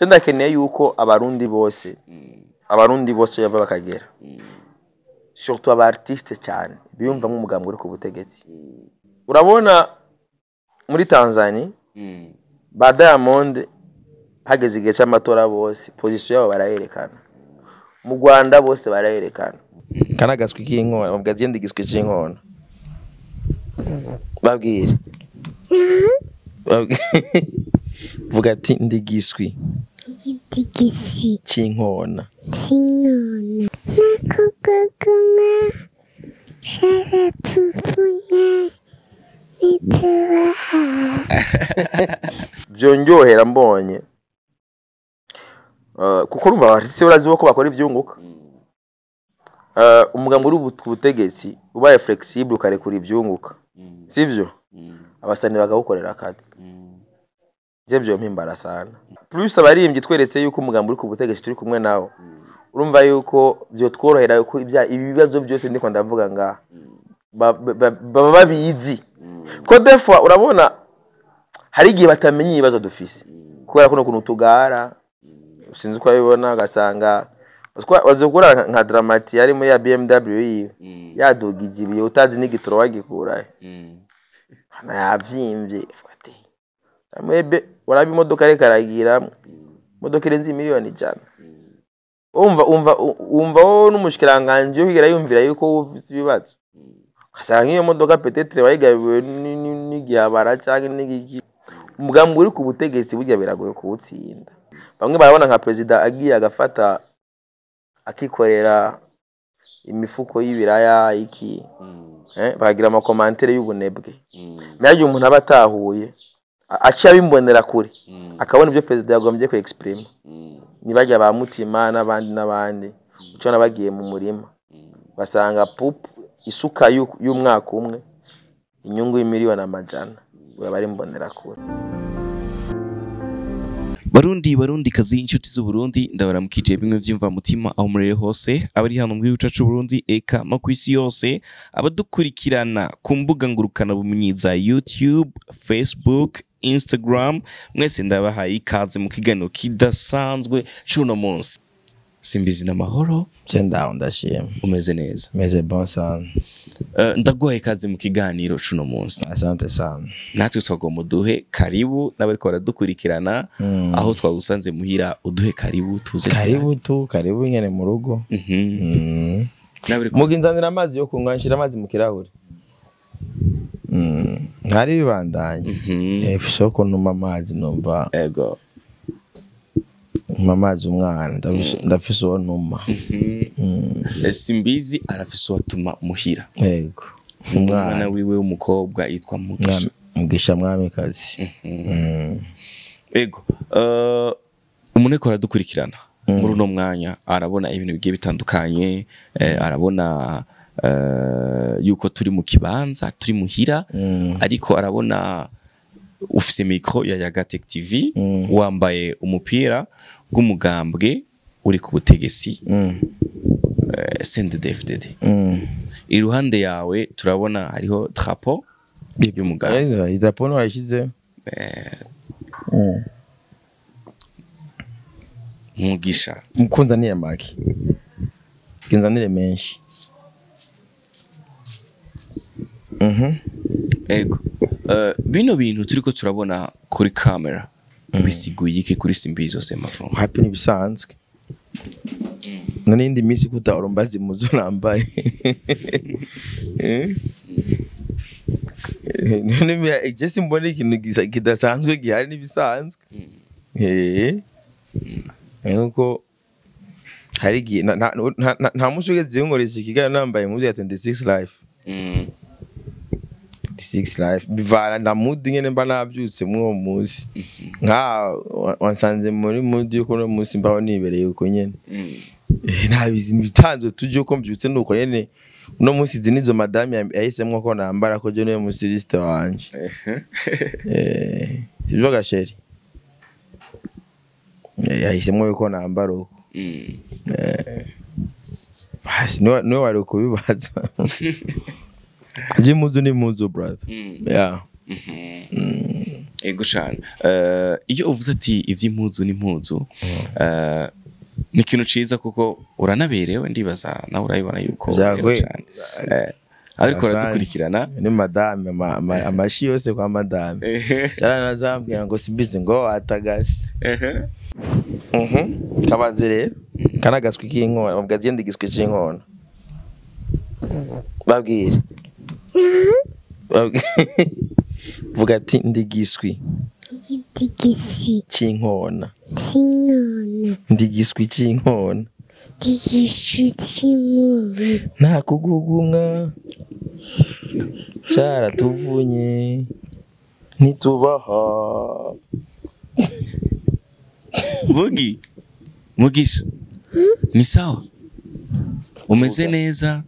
cyenda keneye yuko abarundi bose yava bakagera surtout aba artiste cyane biyumva nk'umugambwe uri ku butegetsi urabona muri Tanzania ba Diamond hageze igihe cy'amatora bose position yabo barayerekana mu Rwanda bose barayerekana kanagaswi k'inkona babwaze ndigiswe cy'inkona babwire vuga ati ndigiswi cy'inkona nakukukuma sharatufunya nitubaha byonjohera mbonye kuko urumva abartiste urazi ko bakora ibyunguka umugambwe uri ubutegetsi ubaye flexible ukarekura ibyunguka sivyo abasani bagawukorera akazi byo mpimbara sana plus abarimbye tweretse yuko umugambwe uri ku butegetsi turi kumwe nawo urumva yuko byo tworohera yuko ibibazo byose ndiko ndavuga nga baba babizi ko defwa urabona hari igihe batamenye ibibazo dufise kubera ko no kuntu tugara sinzi ko abibona gasanga wazogura nka Dramati yari muri ya BMW yadugije ibiyo utazi n'igitoro wagikuraye hana yavyimbye fate amebe warabi imodoka reka aragira imodoka irenze miliyoni 100 umva wo n'umushikiranganje yo higera yumvira yuko ufite ibibazo asanga iyo modoka peut-être wayigabiwe n'igihabara cyangwa n'igiki umugambwe uri ku butegetsi burya biragoye kuwutsinda bamwe barabona nka president agiye agafata akikorera imifuko y'ibiraya iki bagira ama commentaire y'ubunebwe myaje umuntu abatahuye acha bimbonera kure akabona ibyo president yagombye ko exprime nibajya ba mutima n'abandi ucona bagiye mu murima basanga pup isuka y'umwaka umwe inyungu y'imiliyoni amajana bari mbonera kure Barundi kazi inshuti z'u Burundi ndabaramukije bimwe vyimva mutima aho murere hose abari hano mu gihugu cyacu Burundi eka no kwisi yose abadukurikirana ku mbuga ngurukana bumenyi za YouTube, Facebook, Instagram mwese ndabahaye ikaze mu kiganiro kidasanzwe cuno munsi simbizi n'amahoro cyenda ndashima umeze neza meze bon sana ndaguhaye ikaze mu kiganiro cuno munsi asante sana natwe twagomba duhe karibu n'abariko baradukurikirana aho twagusanze muhira uduhe karibu tuze karibu nyene mu rugo muginzanira amazi yo kunywa nshira amazi mu kirahure ntari bibandanye efisoko numa amazi numva ego mamazi umwana ndafise uwo numa simbizi arafise uwatuma muhira yego umwana wiwe w'umukobwa yitwa Mugisha mwamikazi ego umuneko aradukurikirana muri uno mwanya arabona ibintu bigiye bitandukanye arabona yuko turi mu kibanza turi muhira ariko arabona ufise micro ya Yagatech TV wambaye umupira bw'umugambwe uri ku butegesi CNDD-FDD iruhande yawe turabona hariho drapeau y'umugambwe drapeau no yashize Mugisha mukunza niye maki kinzanire menshi ego bino bintu turiko turabona kuri camera bisiguye iki kuri Simbizo Semafon happy nibisanzwe nanindi misi kutarombazi muzo nambaye none je simbone ikintu kidasanzwe gihari nibisanzwe nuko hari nta musi ugeze nkoresha ikiganiro nambaye muzo ya 26 life 6 life bivana na mood nyene mba nabyutse mwo munsi nka wansanze muri mood yuko no munsi mbaho nibereye uko nyene nabizi bitanzo tuje uko mbyutse nuko nyene uno munsi zinizo madame yahisemwe ko nambara ko je no munsi list wanje sibyo gasheri yahisemwe yuko nambara uko basi no wari kubibaza je muzu ni muzu brother yeah ego cyane iyo uvuze ati iby'impuzu n'impuzu ni ikintu ciza kuko uranaberewe ndibaza nawe urayibona yuko cyane ariko uradukurikirana ni madame amashi yose kwa madame cyane nazambwira ngo simbizi ngo atagase kabaze rero kanagaswe k'inkona babwaze ndigiswe cy'inkona babwire vuga ati ndigiswi cy'inkona ndigiswi cy'inkona nta kugugumwa cyaratuvunye ntitubaha Mugisha ni sawa umeze neza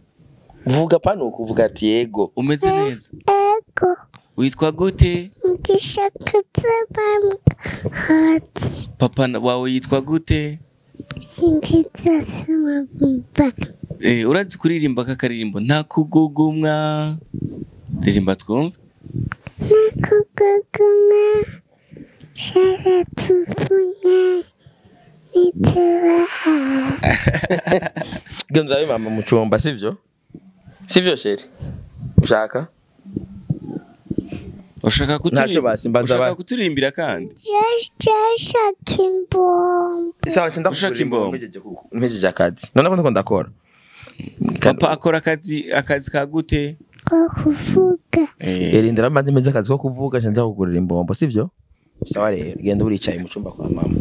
vuga pano kuvuga ati yego umeze neza ego witwa gute Mugisha Kuzabam Heart papa wawe yitwa gute Simbiza Samabumba urazi kuririmba kakaririmbo nta kugugumwa ndirimba twumve nta kugugumwa cyaratuvunye ntitubaha genza we mama mucumba sivyo sheri ushaka kuturimbira kandi jashaka imbombo sawa nda ushaka imbombo mpejeje akazi none ko ndakora papa akora akazi ka gute ko kuvuga erindira amazi meza akazi ko kuvuga nza kugurira imbombo sivyo sawa rero genda uricaye mu cyumba kwa mama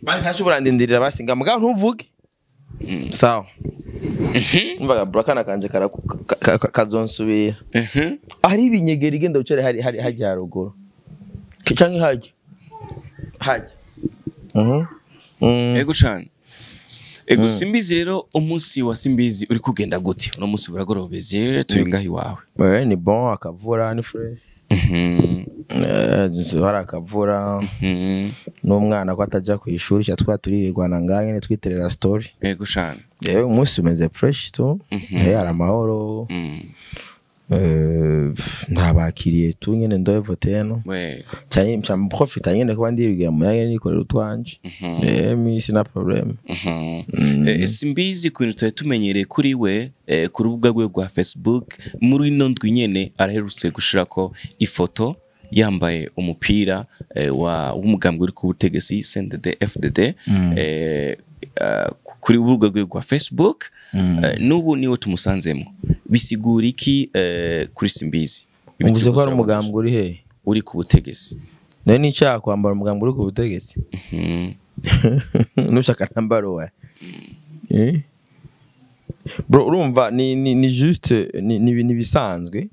bari ntacu burandindirira basinga mugabo ntuvuge sawa mbaga brakana kanje kazonsubira ari ibinyegera igenda ucere hari hajya ruguru canke hajya ego cyane ego simbizi rero umunsi wa simbizi uri kugenda gute uno munsi buragorobeze turi ngaho iwawe ni bon akavura ni fresh hari akavura n'umwana ko atajya ku ishuri cyatwa turirirwana nganye twiterera story ego cyane umunsi umeze fresh to hari amahoro ntabakiriye tu nyene ndoevo teno cyane mcham profita nyene ko bandiriye mu yanye nikorera utwanje mi sina problem simbizi kwintu tumenyereye kuri we ku rubuga rwe rwa Facebook muri ino ndwi nyene araherutse gushirako ifoto yambaye umupira w'umugambwe uri ku butegetsi CNDD FDD kuri urubuga rwe rwa Facebook n'ubu niwe tumusanzemo bisigura iki kuri simbizi uvuze ko ari umugambwe uri he uri ku butegetsi none ni cyaha kwambara umugambwe uri ku butegetsi nushaka nambaro wa bro urumva ni juste ni bisanzwe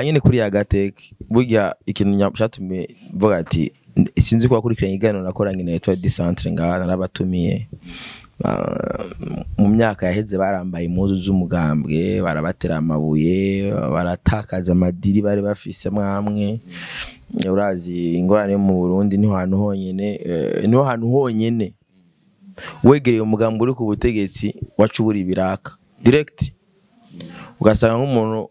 nyine kuri ya gateke burya ikintu cyatumye mvuga ati sinzi ko akurikiranye iganiro nakoranye na Etoile du Centre ngana nabatumiye mu myaka yaheze barambaye impuzu z'umugambwe barabatera amabuye baratakaza amadiri bari bafise mwamwe urazi ingorane mu Burundi niho hantu honyene wegereye umugambwe uri ku butegetsi wacubura ibiraka direct ugasanga nk'umuntu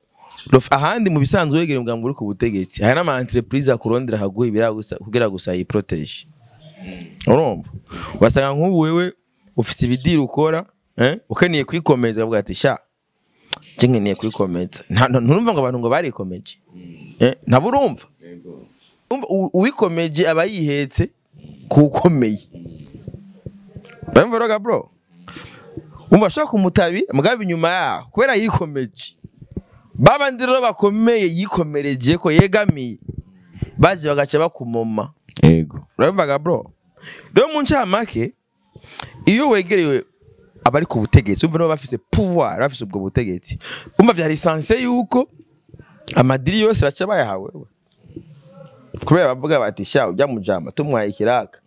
ahandi mu bisanzwe wegereye umugambwe uri ku butegetsi hari n'ama entreprise akurondera akaguha ibiragusa kugira gusa yi protege urumva ugasanga nk'ubu wewe ufise ibidiri ukora ukaniye kwikomeza ukavuga ati sha nkeneye kwikomeza nturumva ngo abantu ngo barikomeje nabo urumva uwikomeje aba yihetse kukomeye urumva bro umva shaka kumutabi mugabe inyuma yaho kubera yikomeje babandi rero bakomeye yikomereje ko yegamiye baje bagaca bakumoma yego urumva bro rero mu ncamake iyo wegerewe abari ku butegetsi umva no bafise pouvoir bafise ubwo butegetsi umva vya lisanse yuko amadiri yose baca bayahawe kubera bavuga bati sha ujya mujamba tumwaye kiraka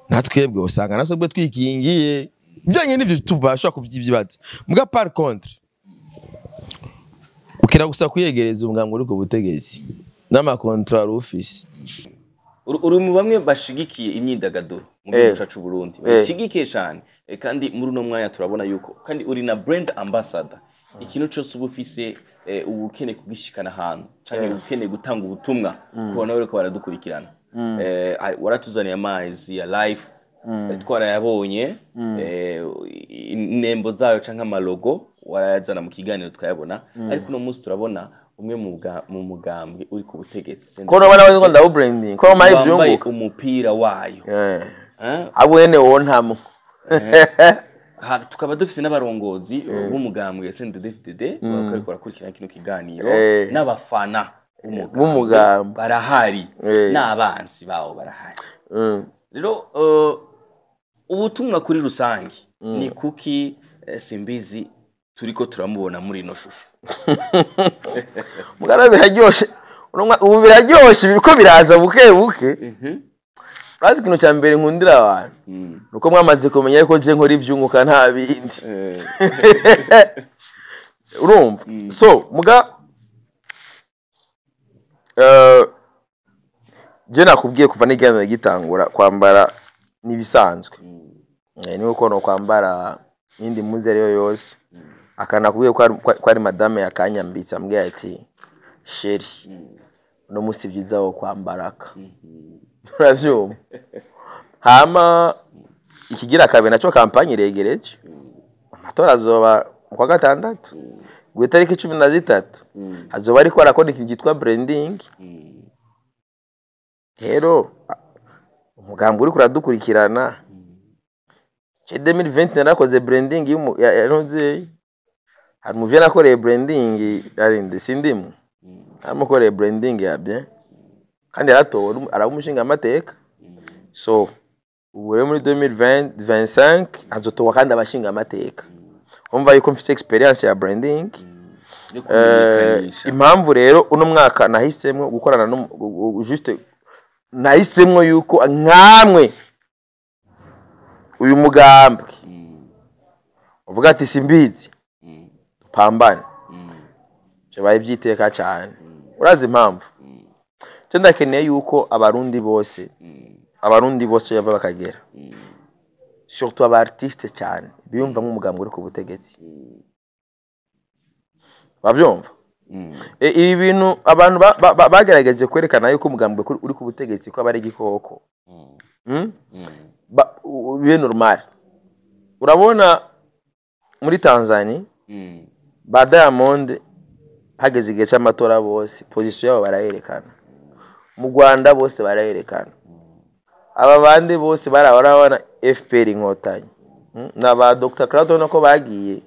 natwebwe usanga nasobwe twikingiye byanye n'ivyo tubasha kuvyibaza muga par contre ukira gusa kuyegereza umugambwe uri ku butegetsi n'amakontra office uri mu bamwe bashigikiye imyidagaduro mu gihugu cyacu Burundi bashigikiye cyane kandi muri uno mwanya turabona yuko kandi uri na brand ambassador ikintu cyose uba ufise ubu ukeneye kugishikana ahantu cyangwa ukeneye gutanga ubutumwa kubona bariko baradukurikirana waratuzaniye amazi ya life twarayabonye inembo zayo canke amalogo warayazana mu kiganiro twayabona ariko no munsi turabona umwe mu mugambwe uri ku butegetsi ko nabona ngo ndawo branding ko mayi byunguka umupira wayo abo ene wontamo tukaba dufise n'abarongozi b'umugambwe SNDD-FDD bariko barakurikirana kino kiganiro n'abafana b'umugambwe barahari n'abansi bawo barahari rero ubutumwa kuri rusangi ni kuki simbizi turiko turamubona muri ino shusho mugara biraryoshe ubu biraryoshe biriko biraza buke buke Bazi kino cya mbere nkundira abantu nuko mwamaze kumenya yuko je nkora ivyunguka nta bindi urumva so muga je nakubwiye kuva n'iganiro gitangura kwambara nibisanzwe ni uko no kwambara indi muzi ariyo yose akanakubwiye ko ari madame yakanyambitse ambwiye ati sheri no musi byiza wo kwambaraka uravyumva hama ikigira kabe naco kampanye iregereje amatora azoba kwa gatandatu gutariki 13 azoba ariko arakora ikintu gitwa branding rero umugambwe uri kuradukurikirana 2020 narakoze branding ya ntuze hari mu vyana kore branding arinde sindimu amukoreye branding ya bien kandi yaratowe arabumushinga amateka so ubu rero muri 2025 azotowa kandi abashinga amateka umva yuko mfite experience ya branding impamvu rero uno mwaka nahisemwe gukorana no juste nahisemwe yuko nkamwe uyu mugambwe uvuga ati simbizi pambane cyabaye byiteka cyane urazi impamvu cyo ndakeneye yuko abarundi bose yava bakagera surtout aba artiste cyane biyumva nk'umugambwe uri ku butegetsi babyumva ibi bintu abantu bagerageje kwerekana yuko umugambwe uri ku butegetsi ko abari igikoko bibe normal urabona muri Tanzania ba Diamond hageze igihe cy'amatora bose position yabo barayerekana mu Rwanda bose barayerekana aba bandi bose barabona FPR inkotanyi n'aba Dr. Claude nako bagiye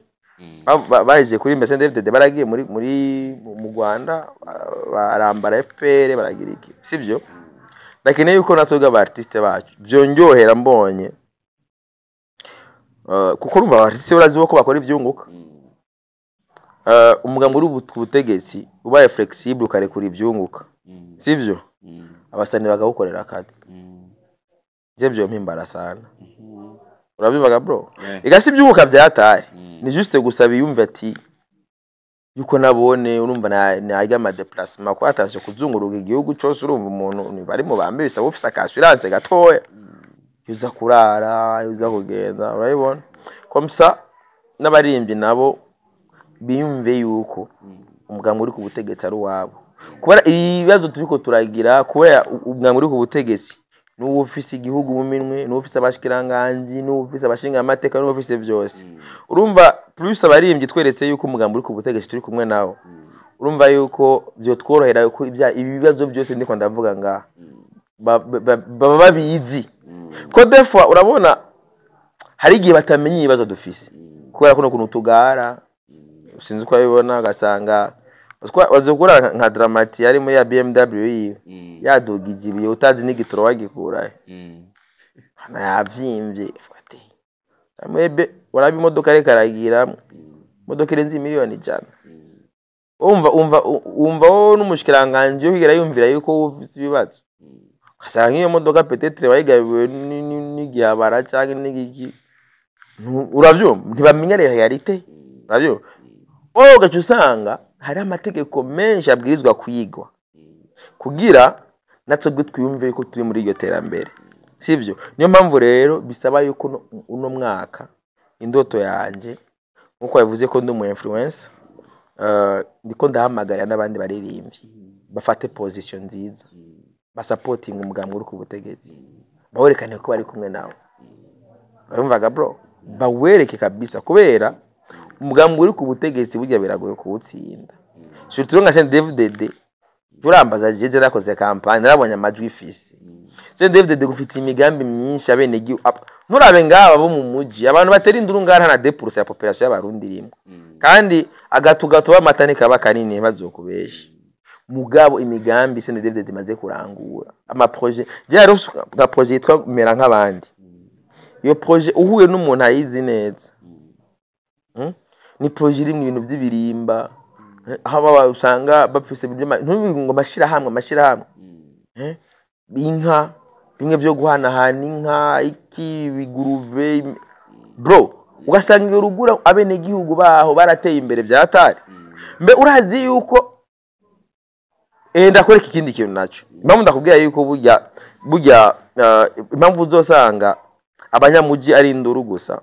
baje kuri SNDD baragiye mu Rwanda barambara FPR baragira iki sivyo ndakeneye yuko natwe aba artiste bacu byonjohera mbonye kuko urumva artiste urazi ko bakora ibyunguka umugambwe uri ubutegetsi ubaye flexible ukarekura ibyunguka sivyo abasani bagagukorera akazi je byo mpimbara sana urabivuga bro igasi ibyunguka byataye ni juste gusaba yumva ati yuko nabone urumva najya ama déplacement ko atashye kuzunguruka igihugu cyose urumva umuntu bari mu bambe bisaba ufisa assurance gatoya yuza kurara yuza kugenda urayibona comme ça n'abarimbyi nabo biyumve yuko umugambwe uri ku butegetsi ari wabo kubera ibibazo turiko turagira kubera umugambwe uri ku butegetsi n'uwo ufise igihugu mu minwe n'uwo ufise abashikiranganje n'uwo ufise abashinga amateka n'uwo ufise byose urumva plus abarimbyi tweretse yuko umugambwe uri ku butegetsi turi kumwe nawo urumva yuko byo tworohera yuko ibibazo byose ndiko ndavuga nga baba babizi ko defwa urabona hari igihe batamenye ibibazo dufise kubera kuno kuntu tugara sinzi uko abibona gasanga wazogura nka Dramati yari muri ya BMW yadugije ibiye utazi n'igitoro wagikuraye yavyimbye ati amebe warabi imodoka reka aragira imodoka irenze miliyoni 100 umva wo n'umushikiranganje uhigera yumvira yuko ufite ibibazo asanga iyo modoka peut-être wayigabiwe n'igihabara cyangwa n'igiki uravyumva ntibamenya realite uravyumva gacu usanga hari amategeko menshi abwirizwa kuyigwa kugira natwe twiyumve ko turi muri iryo terambere sivyo niyo mpamvu rero bisaba yuko uno mwaka indoto yanje nkuko yavuze ko ndi umu influencer ndiko ndahamagarira n'abandi baririmbyi bafate position nziza basupporting umugambwe uri ku butegetsi bawerekane ko bari kumwe nawe urumvaga bro bawereke kabisa kubera umugambwe uri ku butegetsi burya biragoye kuwutsinda surtout nka Saint David turambaza jeje nakoze campagne narabonye amajwi ifisi Saint David gufite imigambi myinshi abene nurabe ngaba bo mu muji abantu batera induru ngara na 2% ya population y'abarundi rimwe kandi agatugato bamatane kaba kanini bazokubesha mugabo imigambi Saint David maze kurangura ama projet je ga projet yitwa mera nk'abandi iyo projet uhuye n'umuntu ayizi neza ni projet iri mu bintu by'ibirimba haba usanga bafise ngo mashira hamwe inka bimwe byo guhanahana inka iki biguruve bro ugasanga iyo rugura abene gihugu baho barateye imbere byatari mbe urazi yuko ndakwereka ikindi kintu naco impamvu ndakubwira yuko burya impamvu uzosanga abanyamuji ari induru gusa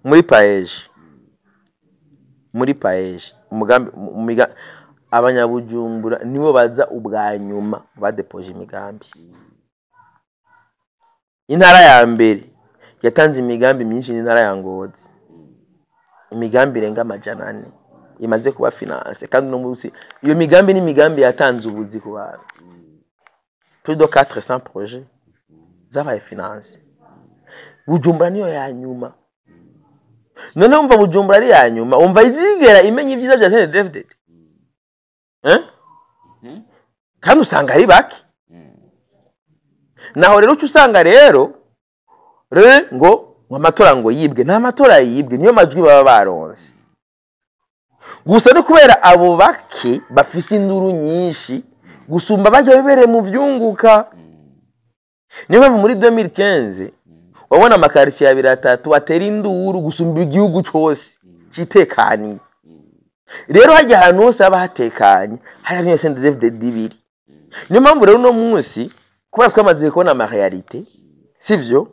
muri paeje umugambi abanyabujumbura nibo baza ubwa nyuma badepoje imigambi intara ya mbere yatanze imigambi myinshi n'intara ya Ngozi imigambi irenga 400 imaze kuba finance kandi no munsi iyo migambi ni migambi yatanze ubuzi ku bantu plus de 400 projets zabaye finance Bujumbura niyo ya nyuma none umva Bujumbura ari ya nyuma umva izigera imenya ibyiza bya Saint David kandi usanga ari baki naho rero usanga rero ngo amatora ngo yibwe nta matora yibwe niyo majwi baba baronse gusa no kubera abo bake bafise induru nyinshi gusumba bajya bibereye mu byunguka niyo mpamvu muri 2015 wabona amakaritiye abiri atatu atera induru gusumba igihugu cyose kitekanye rero hajya ahantu hose haba hatekanye hari niyo Saint David dibiri niyo mpamvu rero no munsi kuba twamaze kubona ama realite sivyo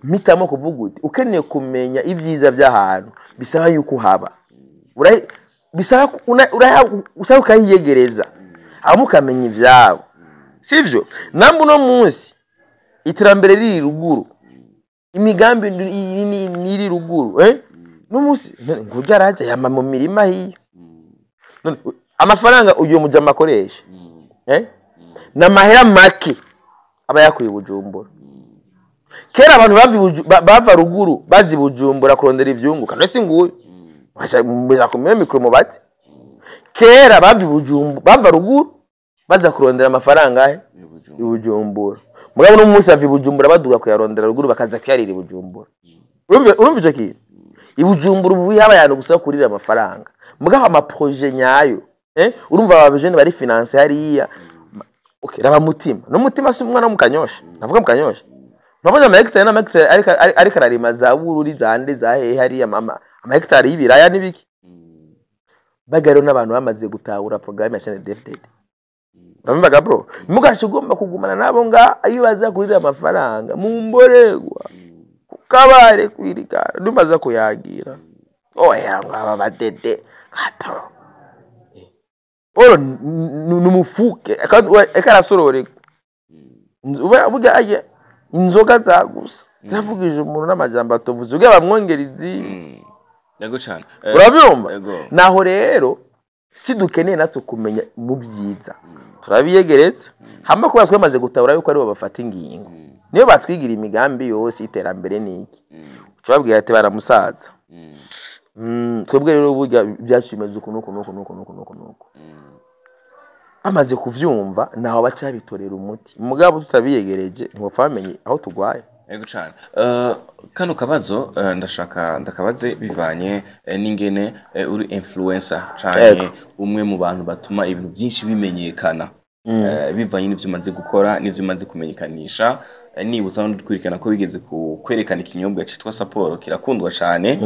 mitamo kuvuga uti ukeneye kumenya ibyiza by'ahantu bisaba yuko haba bisaba usaba kayiyegereza amukamenya ibyabo sivyo nambu no munsi iterambere riri ruguru imigambi niri ruguru no munsi ngujya raje yama mu mirima hiyo amafaranga uyo mujama akoresha na mahera make aba yakuye Bujumbura kera abantu bava ruguru bazi Bujumbura kurondera ivyunguka nese nguye basha kumenya mikro mubati kera bava ruguru baza kurondera amafaranga Bujumbura mugabo no munsi avi Bujumbura baduga kuyarondera ruguru bakaza kyarira Bujumbura urumva icyo kintu Bujumbura ubu yaba yantu gusa kurira amafaranga mugabo ama projet nyayo urumva abajene bari finance hariya okay raba mutima no mutima si umwana mu Kanyosha navuga mu Kanyosha navuga ama hectare na hectare ariko ararima za bururi zande za hehe hariya mama ama hectare y'ibiraya nibiki bagaro n'abantu bamaze gutahura programme ya Saint David urumva bro mugashi ugomba kugumana nabo nga ayo baza kurira amafaranga mu mboregwa kukabare kwirikara ndumaza kuyagira oya ngaba badede kato oro numufuke ekarasorore ubuga aye inzoga zagusa zavugije umuntu n'amajambo atovuze uge bamwongerizi yego cyane urabyumva naho rero si dukeneye nato kumenya mu byiza turabiyegereza hama kuba twamaze gutabura yuko ari bo bafata ingingo niyo batwigira imigambi yose iterambere niki cyababwira ati baramusaza twebwe rero burya byashimeze uko amaze kuvyumva naho baca bitorera umuti mugabo tutabiyegereje ntopfa bamenye aho tugwaye yego cyane kano kabazo ndakabaze bivanye n'ingene uri influencer cyane umwe mu bantu batuma ibintu byinshi bimenyekana bivanye n'ivyo umaze gukora n'ivyo umaze kumenyekanisha nibuza ndikwerekana ko bigeze kwerekana ikinyobwa cyitwa Sapporo kirakundwa cyane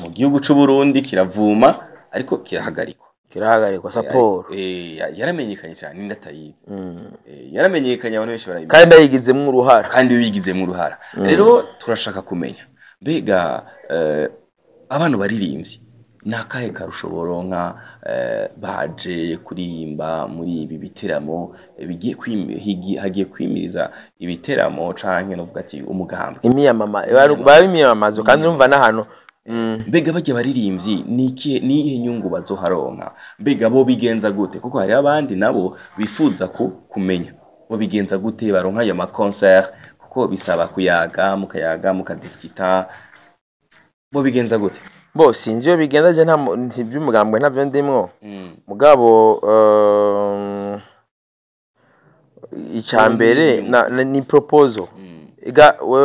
mu gihugu cy'u Burundi kiravuma ariko kirahagarikwa Sapporo yaramenyekanye cyane ndatayizi yaramenyekanye abantu benshi barayimenya kandi yigizemo uruhara rero turashaka kumenya mbega abantu baririmbyi nakahe karusho boronka baje kuririmba muri ibi biteramo hagiye kwimiriza ibiteramo canke novuga ati umugambwe imyamamazo kandi numva n'ahantu mbega bajya baririmbyi nihe nyungu bazoharonka mbega bo bigenza gute kuko hari abandi nabo bifuza kumenya bo bigenza gute baronka ayo ma concert kuko bisaba kuyaga mukadiskita bo bigenza gute bo sinzi yo bigenda je nta by'umugambwe ntabyo ndimwo mugabo icambere ni proposal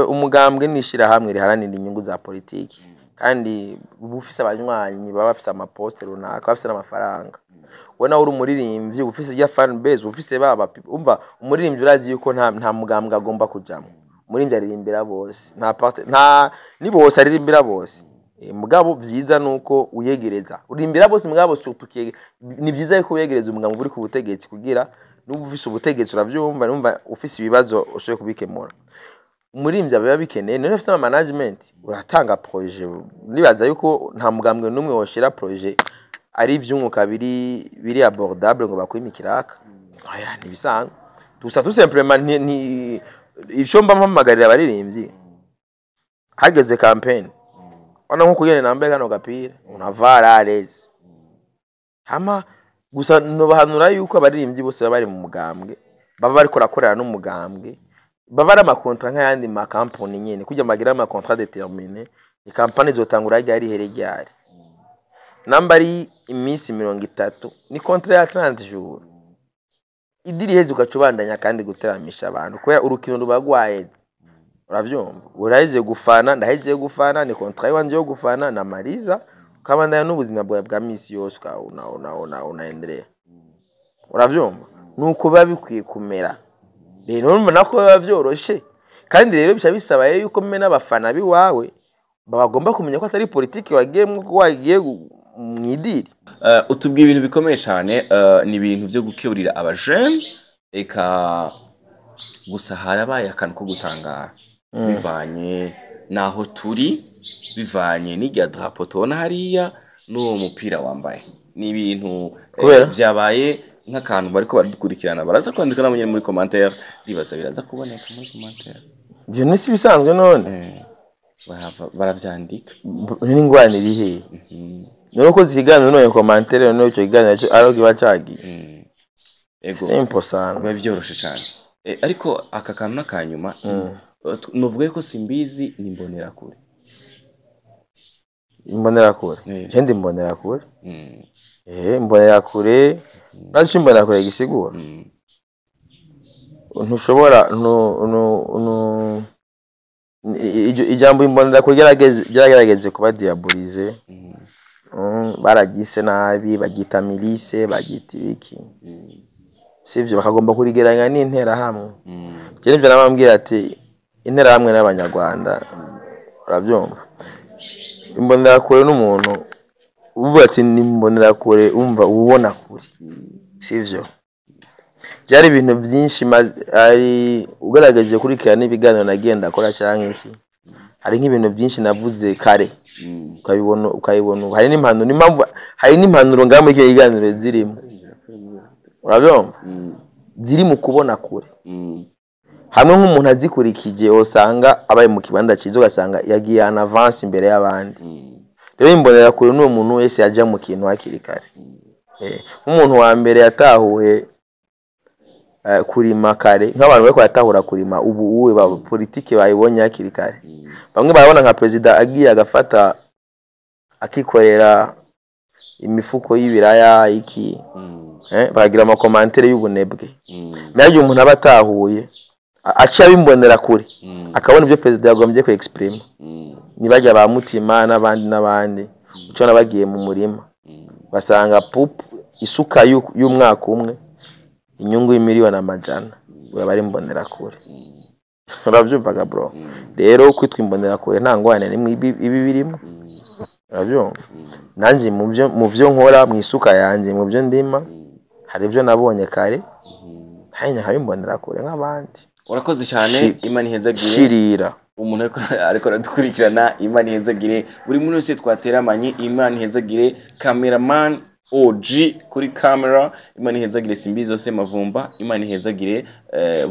umugambwe nishira hamwe riharanira inyungu za politiki kandi bufise abanywanyi baba bafise amaposter runaka bafise n'amafaranga wona uri umuririmbyi ufise ya fan base ufise baba umva umuririmbyi urazi yuko nta mugambwe agomba kujamo umuririmbyi aririmbira bose nta ni bose aririmbira bose mugabo vyiza nuko uyegereza urimbira bose mugabo tukiye ni vyiza yuko uyegereza umugambwe uri ku butegetsi kugira n'ubu ufise ubutegetsi uravyumva numva ufise ibibazo ushoye kubikemura umuririmbyi biba bikeneye none ufise management uratanga projet nibaza yuko nta mugambwe numwe woshira projet ari ivyunguka biri abordable ngo bakwimikiraka aya nibisanga tusa tout simplement ni ico mba mpamagarira abaririmbyi hageze campaign ona nko kugene nambaye kano gapira unavara areze hama gusa no bahanura yuko abaririmbyi bose bari mu mugambwe baba bari korakorera n'umugambwe baba ari amakontra nk'ayandi ma company nyene kujya magira ama contrat déterminé ni campagne zotangura ryari heregare namba ari imisi 30 ni contrat ya 30 jours idiri heze ukacubandanya kandi guteramisha abantu ko urukino rubagwaye uravyumva urahize gufana ndahize gufana ni contrat wanje yo gufana na Mariza kabandanya n'ubuzima bwawe bwa misi yose ka unaendelea uravyumva nuko babikwiye kumera rero urumva nako bavyoroshe kandi rero bica bisaba yuko mena n'abafana biwawe bagomba kumenya ko atari politiki wagiye mwidiri utubwiye ibintu bikomeye cyane ni ibintu byo gukeburira abajeune eka gusa harabaye akantu ko gutangara bivanye naho turi bivanye n'irya drapeau tubona hariya n'uwo mupira wambaye ni ibintu byabaye nk'akantu bariko badukurikirana baraza kwandika nabo muri commentaire dibaza biraza kuboneka muri commentaire byo nisi bisanzwe none baravyandika ni ngwane rihe nuko zigana none commentaire none cyo gigana cyo arogi bacagi ego simple sana bavyoroshe cyane ariko aka kantu nakanyuma novuga ko simbizi nimbonera kure imbonera kure je ndimbonera kure mbonera kure nacho mbonera kure gisigura ntushobora ijambo imbonera kure gerageze kuba diabolize baragise nabi bagita milise bagita ibiki sivyo bakagomba kurigeranya n'intera hamwe je nivyo nabambwira ati intera hamwe n'abanyarwanda uravyumva imbonera kure n'umuntu ubu ati nimbonera kure umva ubona kure sivyo byari ibintu byinshi ari ugaragaje kurikira n'ibiganiro nagenda akora cyangwa iki hari nk'ibintu byinshi navuze kare ukayibona hari n'impanuro ngamwe icyo yiganiro zirimo urabyumva ziri mu kubona kure hamwe nk'umuntu azikurikije usanga abaye mu kibanda cyiza ugasanga yagiye an avance imbere y'abandi rero imbonera kure n'uwo muntu wese yaje mu kintu hakiri kare nk'umuntu wa mbere yatahuye kurima kare nk'abantu bariko yatahura kurima ubu uwe ba politiki bayibonye hakiri kare bamwe barabona nka president agiye agafata akikorera imifuko y'ibiraya iki baragira ama commentaire y'ubunebwe nayo umuntu abatahuye acha bimbonera kure akabona ibyo president yagombye ko exprime nibajya ba mutima n'abandi ucona bagiye mu murima basanga pup isuka y'umwaka umwe inyungu y'imiliyoni amajana bari mbonera kure uravyumvaga bro rero kwitwa imbonera kure nta ngwane nimwe ibi birimo uravyumva nanje mu byo nkora mu isuka yanje mu byo ndima hari ibyo nabonye kare hanya hari imbonera kure nk'abandi urakoze cyane Imana ihezagire shirira umuntu ariko aradukurikirana Imana ihezagire buri muntu wese twateramanye Imana ihezagire cameraman OG kuri camera Imana ihezagire simbizi zose mavumba Imana ihezagire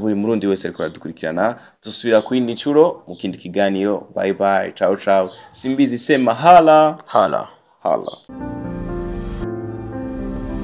buri murundi wese ariko aradukurikirana dusubira ku yindi ncuro mu kindi kiganiro bye bye ciao ciao simbizi sema hala hala hala